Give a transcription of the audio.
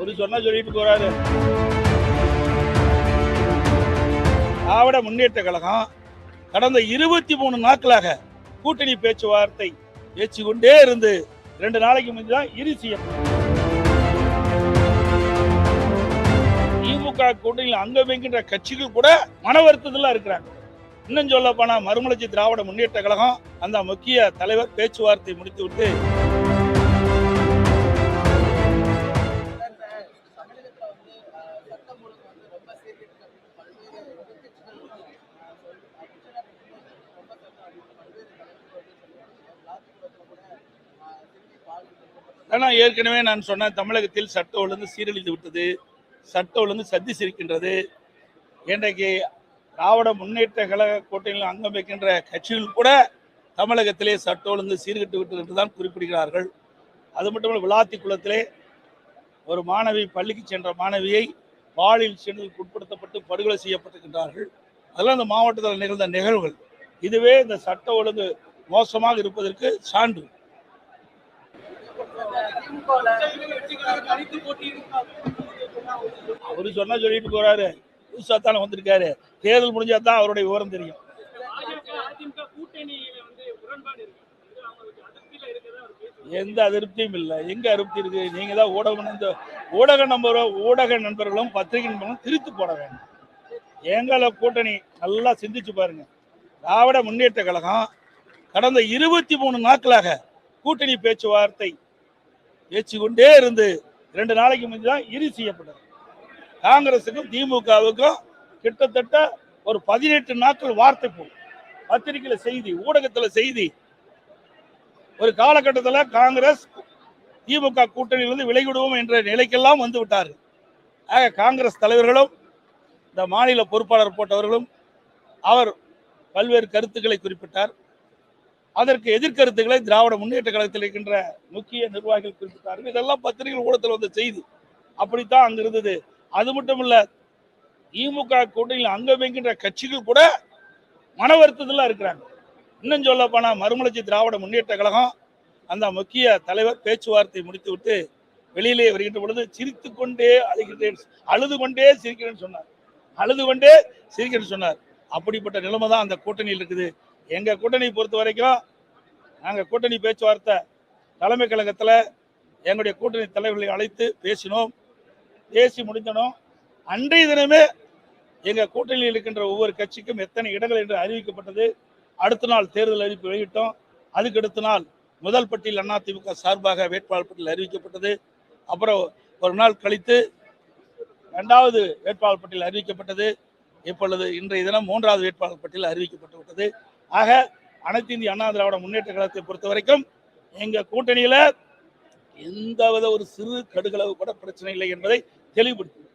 அவரு சொன்னா சொல்லிட்டு போறாரு. திராவிட முன்னேற்ற கழகம் கடந்த 23 நாட்களாக கூட்டணி பேச்சுவார்த்தை பேசிக்கொண்டே இருந்து 2 நாளைக்கு முந்தி தான் இறுதி செய்யப்பட்டது. திமுக கூட்டணியில் அங்கம் வைக்கின்ற கட்சிகள் கூட மன வருத்தத்தில் இருக்கிறாங்க. இன்னும் சொல்ல போனா மறுமலர்ச்சி திராவிட முன்னேற்ற கழகம் அந்த முக்கிய தலைவர் பேச்சுவார்த்தை முடித்துவிட்டு ஏற்கனவே நான் சொன்ன தமிழகத்தில் சட்ட ஒழுங்கு சீரழிந்து விட்டது, சட்ட ஒழுங்கு சத்தி சிரிக்கின்றது. இன்றைக்கு திராவிட முன்னேற்ற கழக கூட்டணியில் அங்கம் வைக்கின்ற கட்சிகள் கூட தமிழகத்திலே சட்ட ஒழுங்கு சீர்கட்டு விட்டது என்றுதான் குறிப்பிடுகிறார்கள். அது மட்டுமல்ல, விளாத்தி குளத்திலே ஒரு மாணவி பள்ளிக்கு சென்ற மாணவியை பாலியல் சீண்டலுக்கு உட்படுத்தப்பட்டு படுகொலை செய்யப்பட்டிருக்கின்றார்கள். அதெல்லாம் இந்த மாவட்டத்தில் நிகழ்ந்த நிகழ்வுகள். இதுவே இந்த சட்ட ஒழுங்கு மோசமாக இருப்பதற்கு சான்று. அவரு சொன்னா சொல்லிட்டு போறாரு. புதுசாத்தான வந்திருக்காரு. தேர்தல் முடிஞ்சாதான் அவருடைய விவரம் தெரியும். எந்த அதிருப்தியும் இல்லை. எங்க அதிருப்தி இருக்கு? நீங்க தான் ஊடக நண்பர்களும் பத்திரிகை நண்பர்களும் திரித்து போட வேண்டும். எங்களை கூட்டணி நல்லா சிந்திச்சு பாருங்க. திராவிட முன்னேற்ற கழகம் கடந்த 23 நாட்களாக கூட்டணி பேச்சுவார்த்தை பேசிக்கொண்டே இருந்து 2 நாளைக்கு முந்தி தான் இறுதி செய்யப்பட்டது. காங்கிரசுக்கும் திமுகவுக்கும் கிட்டத்தட்ட ஒரு 18 நாட்கள் வார்த்தை போகும். பத்திரிகையில செய்தி, ஊடகத்துல செய்தி. ஒரு காலகட்டத்தில் காங்கிரஸ் திமுக கூட்டணியிலிருந்து விலகிவிடுவோம் என்ற நிலைக்கெல்லாம் வந்து விட்டார்கள். ஆக காங்கிரஸ் தலைவர்களும் இந்த மாநில பொறுப்பாளர் போட்டவர்களும் அவர் பல்வேறு கருத்துக்களை குறிப்பிட்டார். அதற்கு எதிர்கருத்துக்களை திராவிட முன்னேற்ற கழகத்தில் இருக்கின்ற முக்கிய நிர்வாகிகள் குறிப்பிட்டார்கள். இதெல்லாம் பத்திரிகை ஊடகத்தில் வந்த செய்தி. அப்படித்தான் அங்க இருந்தது. அது மட்டும் இல்ல, திமுக கூட்டணியில் அங்கம் வைக்கின்ற கட்சிகள் கூட மன வருத்தத்தில் இருக்கிறாங்க. இன்னும் சொல்ல போனா மறுமலர்ச்சி திராவிட முன்னேற்ற கழகம் அந்த முக்கிய தலைவர் பேச்சுவார்த்தை முடித்துவிட்டு வெளியிலே வருகின்ற பொழுது சிரித்துக் கொண்டே அழுகிறேன், அழுது கொண்டே சிரிக்கிறேன்னு சொன்னார். அழுது கொண்டே சிரிக்கிறேன்னு சொன்னார். அப்படிப்பட்ட நிலைமை தான் அந்த கூட்டணியில் இருக்குது. எங்க கூட்டணி பொறுத்த வரைக்கும் நாங்கள் கூட்டணி பேச்சுவார்த்தை தலைமை கழகத்தில் எங்களுடைய கூட்டணி தலைவர்களை அழைத்து பேசினோம். பேசி முடிந்தனோம். அன்றைய தினமே எங்க கூட்டணியில் இருக்கின்ற ஒவ்வொரு கட்சிக்கும் எத்தனை இடங்கள் என்று அறிவிக்கப்பட்டது. அடுத்த நாள் தேர்தல் அறிவிப்பு வெளியிட்டோம். அதுக்கு அடுத்த நாள் முதல் பட்டியல் அதிமுக சார்பாக வேட்பாளர் பட்டியல் அறிவிக்கப்பட்டது. அப்புறம் ஒரு நாள் கழித்து 2வது வேட்பாளர் பட்டியல் அறிவிக்கப்பட்டது. இப்பொழுது இன்றைய தினம் 3வது வேட்பாளர் பட்டியல் அறிவிக்கப்பட்டு விட்டது. ஆக அனைத்து இந்திய அண்ணா திராவிட முன்னேற்ற கழகத்தை பொறுத்த வரைக்கும் எங்க கூட்டணியில எந்தவித ஒரு சிறு கடுகளவு கூட பிரச்சனை இல்லை என்பதை தெளிவுபடுத்தும்.